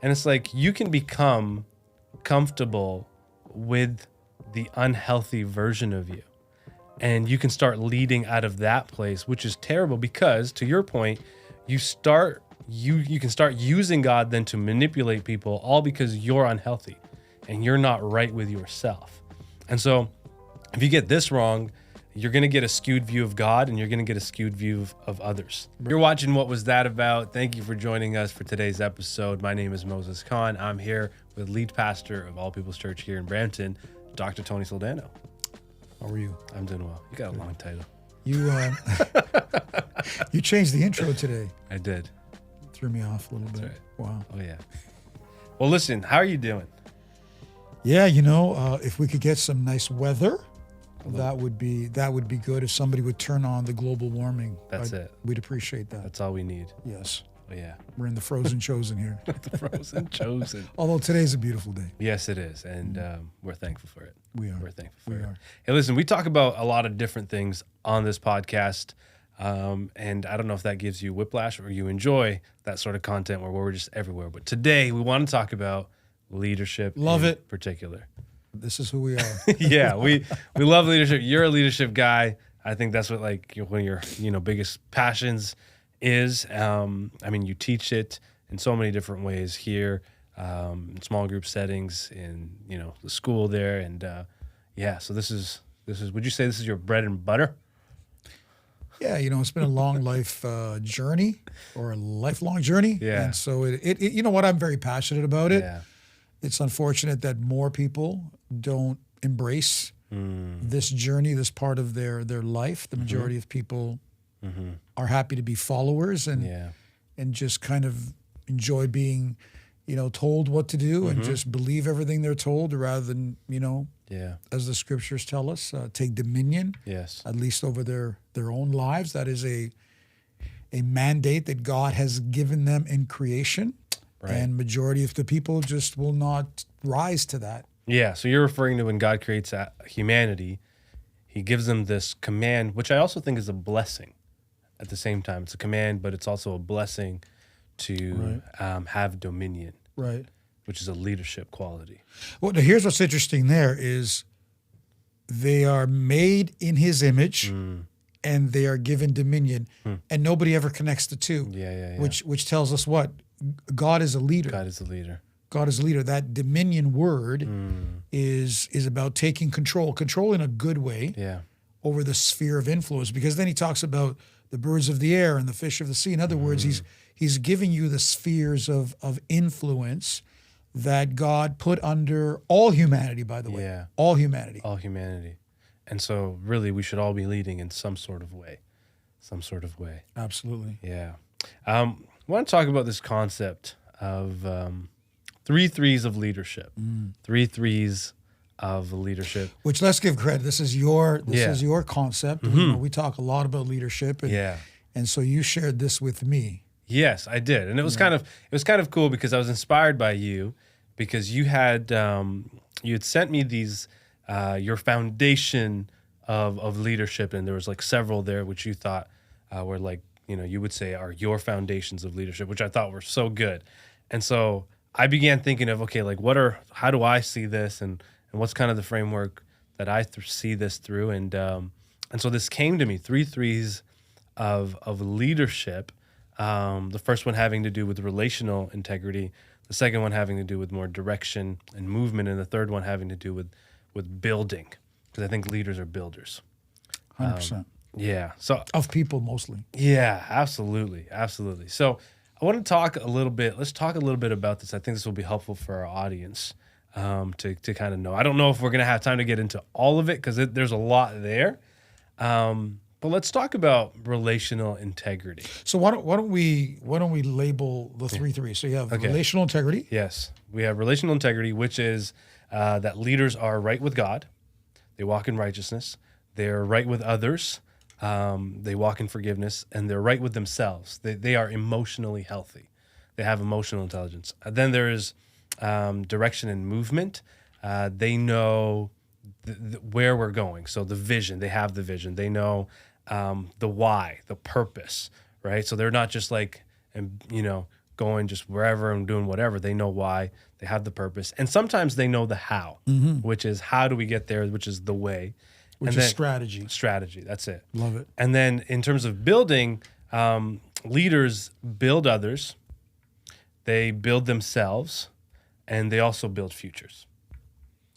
And it's like you can become comfortable with the unhealthy version of you. And you can start leading out of that place, which is terrible because, to your point, you can start using God then to manipulate people, all because you're unhealthy and you're not right with yourself. And so if you get this wrong, you're going to get a skewed view of God and you're going to get a skewed view of others. You're watching What Was That About? Thank you for joining us for today's episode. My name is Moses Khan. I'm here with lead pastor of All People's Church here in Brampton, Dr. Tony Sodano. How are you? I'm doing well. You got a long title. You you changed the intro today. I did. Threw me off a little bit. That's right. Wow. Oh, yeah. Well, listen, how are you doing? Yeah, if we could get some nice weather, that would be good. If somebody would turn on the global warming, That's it. We'd appreciate that. That's all we need. Yes. Oh, yeah. We're in the frozen chosen here. The frozen chosen. Although today's a beautiful day. Yes, it is. And we're thankful for it. We are. We're thankful for We it. are. Hey, listen, we talk about a lot of different things on this podcast. And I don't know if that gives you whiplash or you enjoy that sort of content where we're just everywhere. But today we want to talk about leadership. Love in it. particular. This is who we are. Yeah, we love leadership. You're a leadership guy. I think that's what one of your biggest passions is. You teach it in so many different ways here, in small group settings, in the school there, and so this is. Would you say this is your bread and butter? Yeah, it's been a long life journey or a lifelong journey. Yeah. And so it you know what, I'm very passionate about it. Yeah. It's unfortunate that more people don't embrace this journey, this part of their life. The majority of people are happy to be followers and just kind of enjoy being, told what to do and just believe everything they're told rather than, as the scriptures tell us, take dominion, Yes. at least over their own lives. That is a mandate that God has given them in creation. Right. And majority of the people just will not rise to that. Yeah, so you're referring to when God creates humanity, he gives them this command, which I also think is a blessing at the same time. It's a command, but it's also a blessing to have dominion, Right. which is a leadership quality. Well, now here's what's interesting there is they are made in his image and they are given dominion and nobody ever connects the two. Yeah. Which tells us what? God is a leader. God is the leader. God is a leader. That dominion word is about taking control in a good way over the sphere of influence, because then he talks about the birds of the air and the fish of the sea. In other words, he's giving you the spheres of influence that God put under all humanity, by the way. Yeah. All humanity. All humanity. And so really we should all be leading in some sort of way. Absolutely. Yeah. I want to talk about this concept of 3 threes of leadership. 3 threes of leadership. Which, let's give credit. This is your concept. We talk a lot about leadership, and so you shared this with me. Yes, I did, and it was kind of cool because I was inspired by you, because you had sent me these your foundation of leadership, and there was like several there which you thought were like, you would say are your foundations of leadership, which I thought were so good. And so I began thinking of, okay, like how do I see this, and what's kind of the framework that I see this through, and so this came to me, 3 threes of leadership. The first one having to do with relational integrity, the second one having to do with more direction and movement, and the third one having to do with building, because I think leaders are builders. 100%. Yeah. So of people mostly. Yeah, absolutely. So I want to talk a little bit. Let's talk a little bit about this. I think this will be helpful for our audience to kind of know. I don't know if we're going to have time to get into all of it because there's a lot there. But let's talk about relational integrity. So why don't we label the 3 threes? So you have relational integrity. Yes, we have relational integrity, which is that leaders are right with God. They walk in righteousness. They're right with others. They walk in forgiveness, and they're right with themselves. They are emotionally healthy. They have emotional intelligence. Then there is direction and movement. They know where we're going. So the vision, they have the vision. They know the why, the purpose, right? So they're not just like, going just wherever and doing whatever. They know why. They have the purpose. And sometimes they know the how, which is how do we get there, which is the way. Which is strategy. Strategy, that's it. Love it. And then in terms of building, leaders build others, they build themselves, and they also build futures.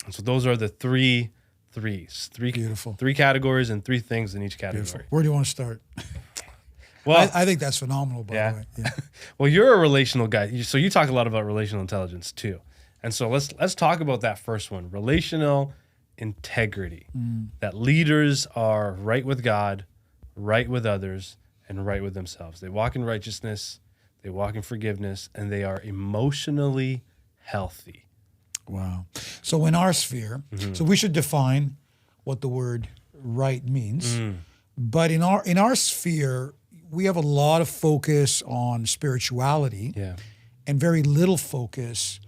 And so those are the three Beautiful. 3 categories and 3 things in each category. Beautiful. Where do you want to start? Well, I think that's phenomenal, by the way. Yeah. Well, you're a relational guy, so you talk a lot about relational intelligence too. And so let's talk about that first one, relational integrity. That leaders are right with God, right with others, and right with themselves. They walk in righteousness, they walk in forgiveness, and they are emotionally healthy. Wow. So in our sphere, so we should define what the word right means. But in our sphere, we have a lot of focus on spirituality and very little focus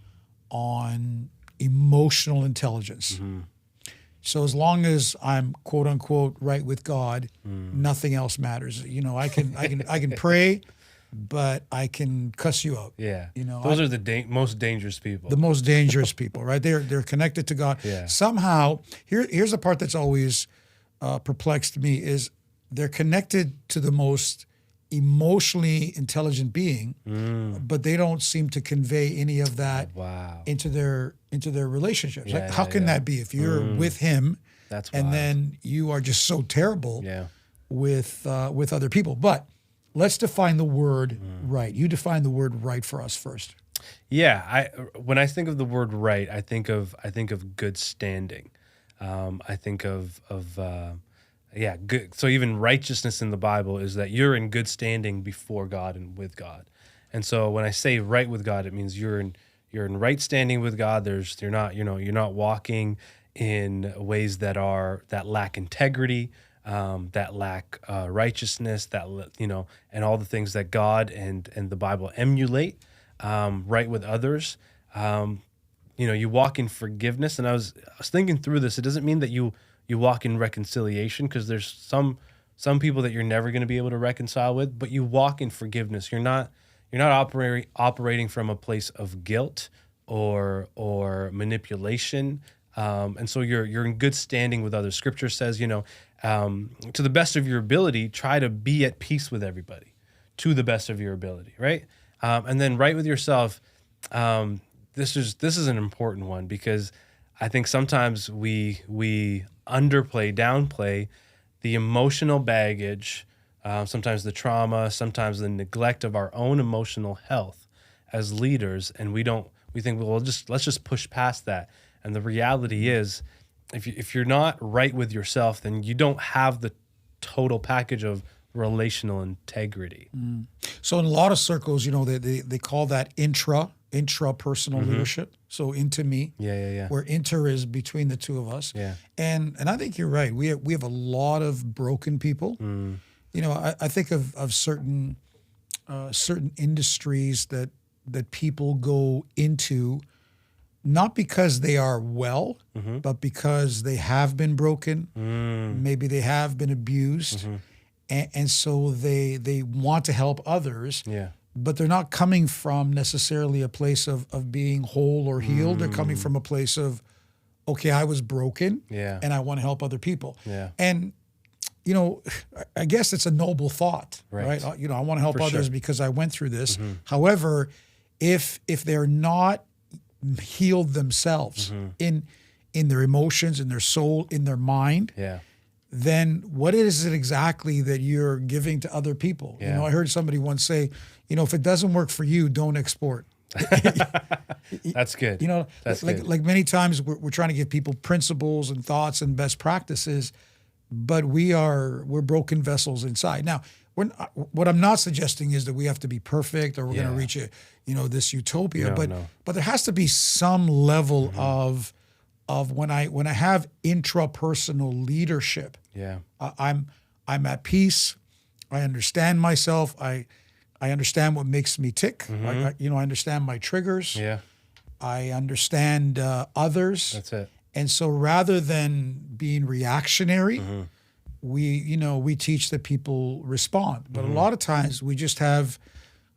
on emotional intelligence. So as long as I'm quote unquote right with God, nothing else matters. You know, I can pray, but I can cuss you out. Yeah. You know, those are the most dangerous people. The most dangerous people, right? They're connected to God. Yeah. Somehow, here's the part that's always perplexed me is they're connected to the most emotionally intelligent being, but they don't seem to convey any of that into their relationships. Yeah, like, how can that be if you're with him, and then you are just so terrible with other people? But let's define the word right. You define the word right for us first. Yeah, when I think of the word right, I think of good standing. I think of good. So even righteousness in the Bible is that you're in good standing before God and with God. And so when I say right with God, it means you're in right standing with God. You're not walking in ways that lack integrity, that lack righteousness, and all the things that God and the Bible emulate. Right with others. You walk in forgiveness. And I was thinking through this. It doesn't mean that you walk in reconciliation, because there's some people that you're never going to be able to reconcile with, but you walk in forgiveness. You're not operating from a place of guilt or manipulation. And so you're in good standing with others. Scripture says, to the best of your ability, try to be at peace with everybody, to the best of your ability, right? And then right with yourself. This is an important one, because I think sometimes we downplay the emotional baggage, sometimes the trauma, sometimes the neglect of our own emotional health as leaders, and we think, well, let's just push past that. And the reality is, if you're not right with yourself, then you don't have the total package of relational integrity. So in a lot of circles, they call that intrapersonal leadership. So into me, where inter is between the two of us. Yeah. And I think you're right. We have a lot of broken people. I think of certain industries that people go into, not because they are well, but because they have been broken. Maybe they have been abused. And so they want to help others. Yeah. But they're not coming from necessarily a place of being whole or healed. They're coming from a place of, okay, I was broken, and I want to help other people. Yeah. And, I guess it's a noble thought, right? I want to help others because I went through this. However, if they're not healed themselves in their emotions, in their soul, in their mind, then what is it exactly that you're giving to other people? I heard somebody once say, if it doesn't work for you, don't export. That's good. That's like many times we're trying to give people principles and thoughts and best practices, but we're broken vessels inside. Now, what I'm not suggesting is that we have to be perfect or we're going to reach this utopia, but there has to be some level of when I have intrapersonal leadership. I'm at peace. I understand myself. I understand what makes me tick. I understand my triggers. I understand others. That's it. And so rather than being reactionary, we teach that people respond. But a lot of times we just have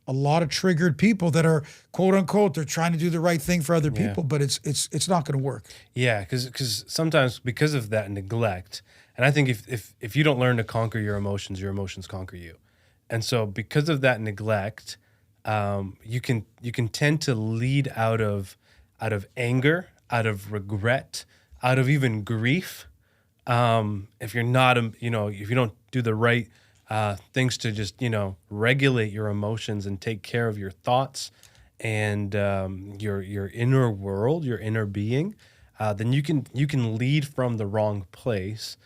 a lot of triggered people that are quote unquote, they're trying to do the right thing for other people, but it's not going to work. Yeah, because sometimes because of that neglect, and I think if you don't learn to conquer your emotions conquer you, and so because of that neglect, you can tend to lead out of anger, out of regret, out of even grief. If you're not, if you don't do the right things to just, regulate your emotions and take care of your thoughts and your inner world, your inner being, then you can lead from the wrong place,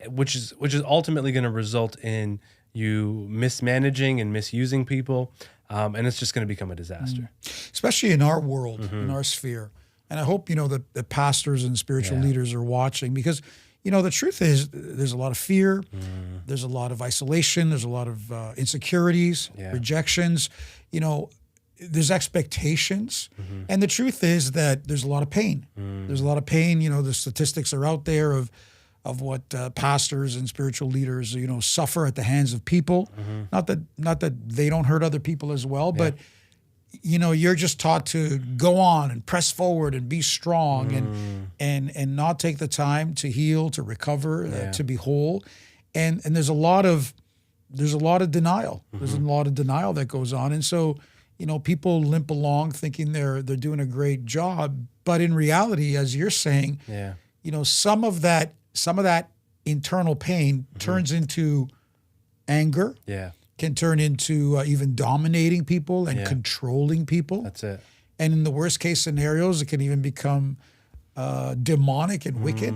which is ultimately going to result in you mismanaging and misusing people, and it's just going to become a disaster. Especially in our world, in our sphere. And I hope, that the pastors and spiritual leaders are watching, because the truth is there's a lot of fear, there's a lot of isolation, there's a lot of insecurities, rejections, there's expectations. And the truth is that there's a lot of pain. There's a lot of pain. The statistics are out there of what pastors and spiritual leaders, suffer at the hands of people. Not that they don't hurt other people as well, but you're just taught to go on and press forward and be strong and not take the time to heal, to recover, to be whole. And there's a lot of denial. There's a lot of denial that goes on. And so, people limp along thinking they're doing a great job, but in reality, as you're saying, some of that internal pain turns into anger. Can turn into even dominating people and controlling people. That's it. And in the worst case scenarios, it can even become demonic and wicked.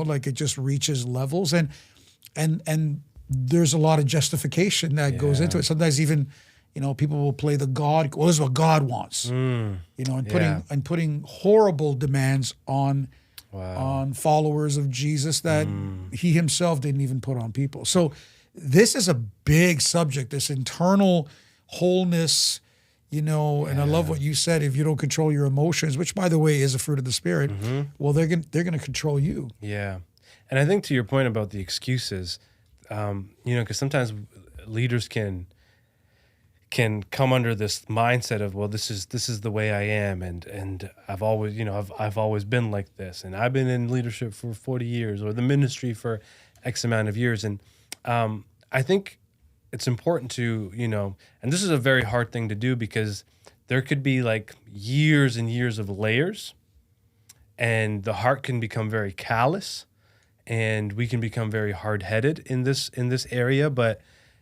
Like it just reaches levels, and there's a lot of justification that goes into it. Sometimes even, people will play the God. Well, this is what God wants. And putting horrible demands on followers of Jesus that he himself didn't even put on people. So this is a big subject, this internal wholeness, and I love what you said. If you don't control your emotions, which by the way is a fruit of the Spirit, well, they're gonna control you. Yeah, and I think to your point about the excuses, because sometimes leaders can come under this mindset of, well, this is the way I am, and I've always I've always been like this, and I've been in leadership for 40 years, or the ministry for X amount of years, and I think it's important to, and this is a very hard thing to do, because there could be like years and years of layers, and the heart can become very callous, and we can become very hard-headed in this area. But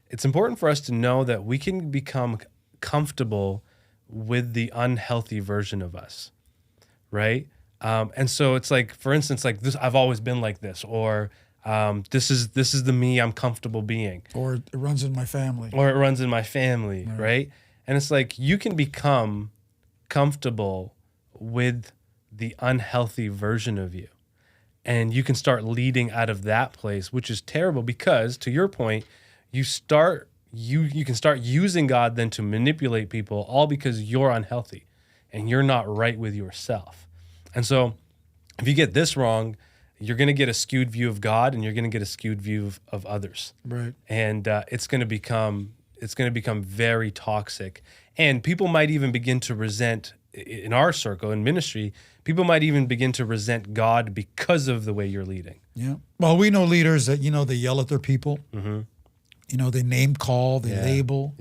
it's important for us to know that we can become comfortable with the unhealthy version of us, right? And so it's like, for instance, like this, I've always been like this, or this is the me I'm comfortable being. Or it runs in my family. Right? And it's like you can become comfortable with the unhealthy version of you. And you can start leading out of that place, which is terrible, because to your point, you can start using God then to manipulate people, all because you're unhealthy and you're not right with yourself. And so if you get this wrong, you're going to get a skewed view of God, and you're going to get a skewed view of others. Right. And it's going to become very toxic. And people might even begin to resent, in our circle, in ministry, people might even begin to resent God because of the way you're leading. Yeah. Well, we know leaders that, they yell at their people. They name call, they label,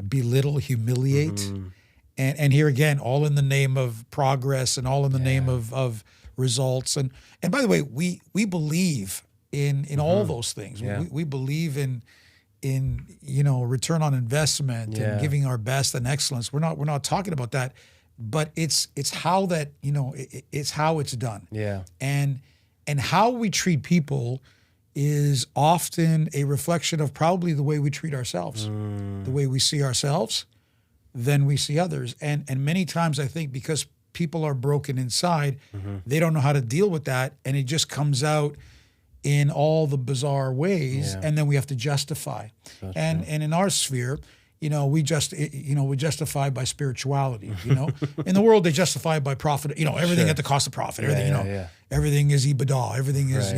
belittle, humiliate. And here again, all in the name of progress, and all in the name of results. And by the way, we believe in all those things. We believe in return on investment and giving our best and excellence. We're not talking about that, but it's how that it's how it's done. And how we treat people is often a reflection of probably the way we treat ourselves, the way we see ourselves, then we see others. And many times I think because people are broken inside, they don't know how to deal with that, and it just comes out in all the bizarre ways, and then we have to justify. And in our sphere, we justify by spirituality. In the world they justify by profit. Everything at the cost of profit. Everything, everything is EBITDA. Everything is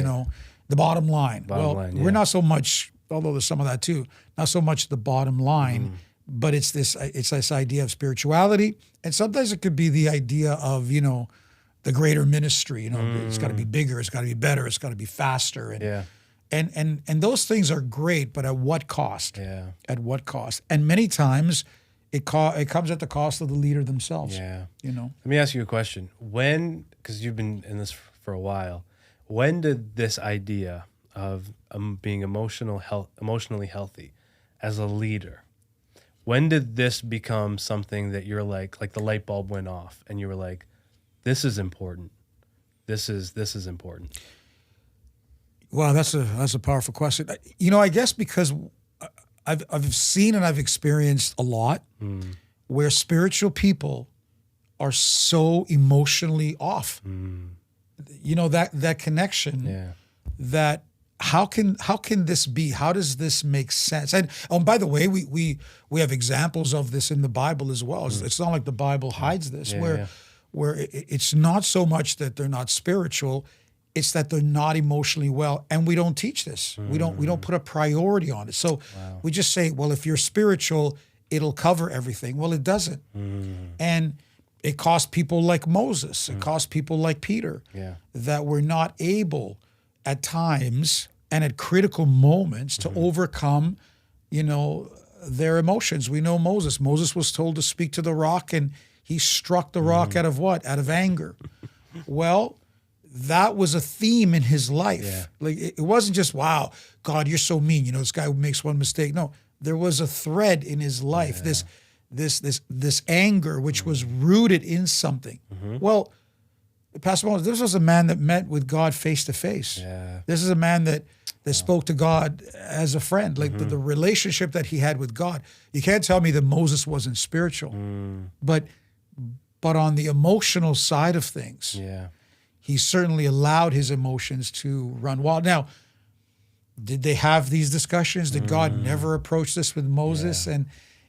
the bottom line. We're not so much although there's some of that too. Not so much the bottom line, but it's this idea of spirituality, and sometimes it could be the idea of the greater ministry. It's got to be bigger, it's got to be better, it's got to be faster, and those things are great, but at what cost? Yeah. At what cost? And many times, it comes at the cost of the leader themselves. Yeah. Let me ask you a question. When, because you've been in this for a while, when did this idea of being emotionally healthy as a leader, when did this become something that you're like the light bulb went off and you were like, this is important. This is important. Wow, that's a powerful question. I guess because I've seen and I've experienced a lot where spiritual people are so emotionally off. That connection. Yeah. That how can this be? How does this make sense? And by the way, we have examples of this in the Bible as well. It's not like the Bible hides this, where it's not so much that they're not spiritual, it's that they're not emotionally well, and we don't teach this. We don't put a priority on it. So we just say, well, if you're spiritual, it'll cover everything. Well, it doesn't. And it cost people like Moses. It cost people like Peter that were not able at times and at critical moments to overcome, their emotions. We know Moses. Moses was told to speak to the rock, and he struck the rock out of what? Out of anger. Well, that was a theme in his life. Yeah. Like it wasn't just, wow, God, you're so mean. This guy who makes one mistake. No, there was a thread in his life. This anger, which was rooted in something. Well, Pastor Moses, this was a man that met with God face to face. This is a man that spoke to God as a friend. Like the relationship that he had with God. You can't tell me that Moses wasn't spiritual, but on the emotional side of things, he certainly allowed his emotions to run wild. Now, did they have these discussions? Did God never approach this with Moses and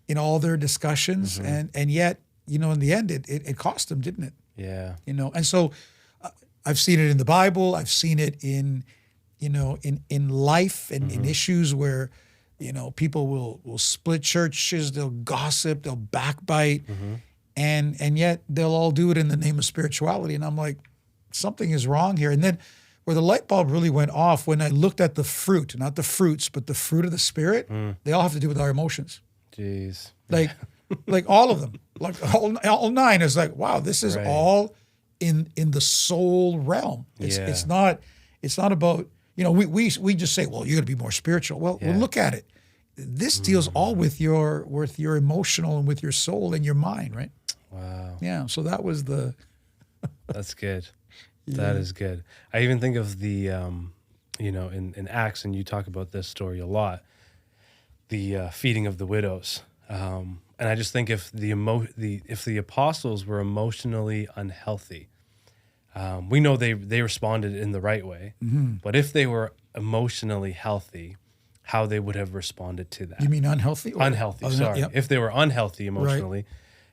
in all their discussions? And yet, in the end, it cost them, didn't it? Yeah. And so I've seen it in the Bible. I've seen it in life and in issues where, people will split churches, they'll gossip, they'll backbite, and yet they'll all do it in the name of spirituality. And I'm like, something is wrong here. And then where the light bulb really went off, when I looked at the fruit, not the fruits, but the fruit of the Spirit, they all have to do with our emotions. Jeez. Like all of them, like all 9 is like, wow, this is all in the soul realm. It's not about, we just say, well, you're going to be more spiritual. Well, look at it. This deals all with your emotional and with your soul and your mind, right? Wow. Yeah. So that was That's good. That is good. I even think of the, in Acts, and you talk about this story a lot, the feeding of the widows. And I just think if the apostles were emotionally unhealthy, we know they responded in the right way. But if they were emotionally healthy, how they would have responded to that? You mean unhealthy? Unhealthy. Sorry. Yep. If they were unhealthy emotionally,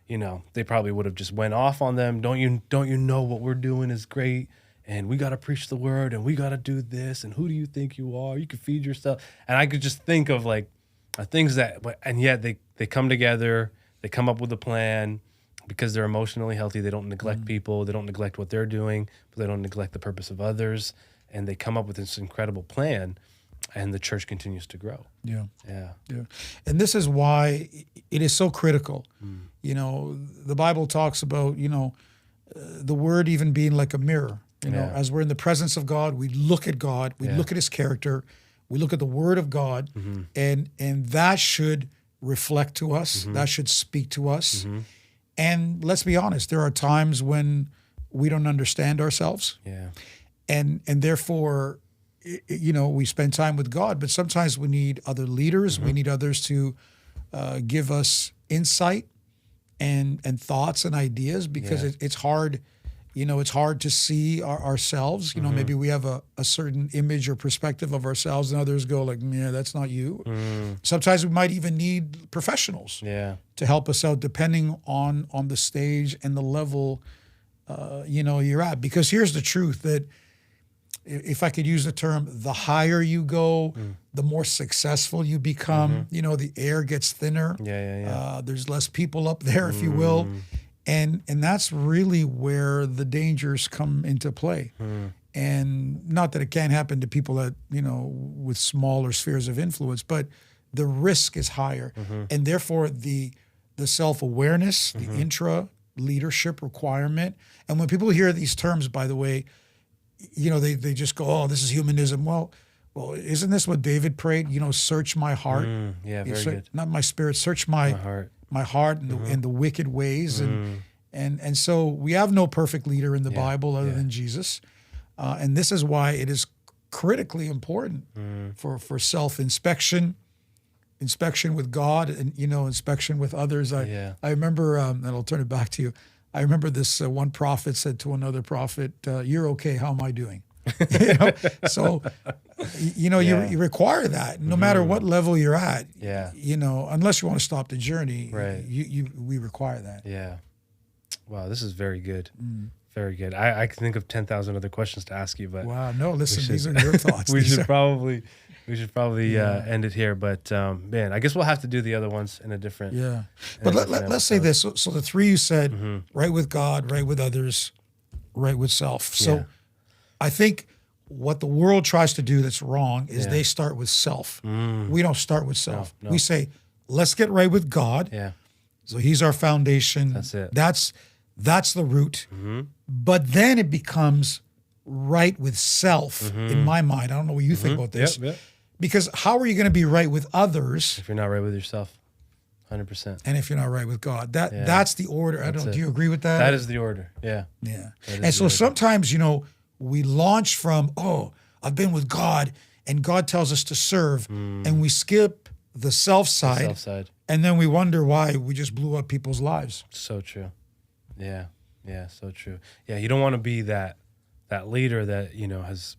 they probably would have just went off on them. Don't you know what we're doing is great, and we got to preach the word, and we got to do this, and who do you think you are? You can feed yourself. And I could just think of like things and yet they come together, they come up with a plan because they're emotionally healthy. They don't neglect people, they don't neglect what they're doing, but they don't neglect the purpose of others, and they come up with this incredible plan, and the church continues to grow. Yeah. And this is why it is so critical. The Bible talks about, the word even being like a mirror. As we're in the presence of God, we look at God, we look at his character, we look at the word of God, and that should reflect to us, that should speak to us. And let's be honest, there are times when we don't understand ourselves. And therefore, we spend time with God, but sometimes we need other leaders, we need others to give us insight and thoughts and ideas, because it's hard. It's hard to see ourselves. Maybe we have a certain image or perspective of ourselves, and others go like, yeah, that's not you. Sometimes we might even need professionals to help us out, depending on the stage and the level, you're at. Because here's the truth, that if I could use the term, the higher you go, the more successful you become. You know, the air gets thinner. There's less people up there, if you will. And that's really where the dangers come into play. And not that it can't happen to people that, you know, with smaller spheres of influence, but the risk is higher. And therefore the self-awareness, the intra-leadership requirement. And when people hear these terms, by the way, you know, they just go, oh, this is humanism. Well, isn't this what David prayed? You know, search my heart. Very good. Not my spirit, search my heart and the wicked ways. And so we have no perfect leader in the Bible other than Jesus. And this is why it is critically important for self-inspection, inspection with God, and, you know, inspection with others. I remember, and I'll turn it back to you. I remember this one prophet said to another prophet, "You're okay. How am I doing?" You know? So, you know, you require that no matter what level you're at. You know, unless you want to stop the journey, we require that. Yeah. Wow, this is very good. Very good. I can think of 10,000 other questions to ask you, but wow, no, listen, these are your thoughts. we should probably end it here. But man, I guess we'll have to do the other ones in a different. But let's say this. So the three you said, right with God, right with others, right with self. So I think what the world tries to do that's wrong is they start with self. We don't start with self. No. We say, let's get right with God. So he's our foundation. That's it. That's the root. But then it becomes right with self in my mind. I don't know what you think about this. Because how are you going to be right with others if you're not right with yourself? 100%. And if you're not right with God, that's the order. I don't know. Do you agree with that? That is the order. Yeah. And so sometimes, you know, we launch from, oh, I've been with God and God tells us to serve, and we skip the self side. And then we wonder why we just blew up people's lives. So true. Yeah, so true. Yeah, you don't want to be that leader that, you know, has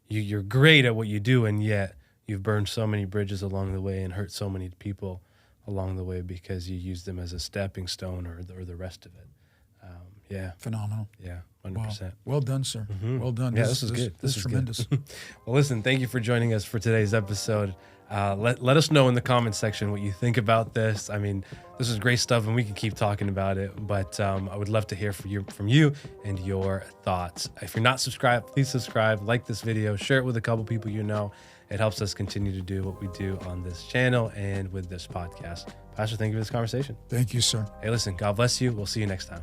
you're great at what you do, and yet you've burned so many bridges along the way and hurt so many people along the way because you use them as a stepping stone or the rest of it. Phenomenal. 100%. Wow. Well done, sir. Well done. Yeah, this is good. This is tremendous. Well, listen, thank you for joining us for today's episode. Let us know in the comments section what you think about this. I mean, this is great stuff, and we can keep talking about it. But I would love to hear from you and your thoughts. If you're not subscribed, please subscribe, like this video, share it with a couple people you know. It helps us continue to do what we do on this channel and with this podcast. Pastor, thank you for this conversation. Thank you, sir. Hey, listen, God bless you. We'll see you next time.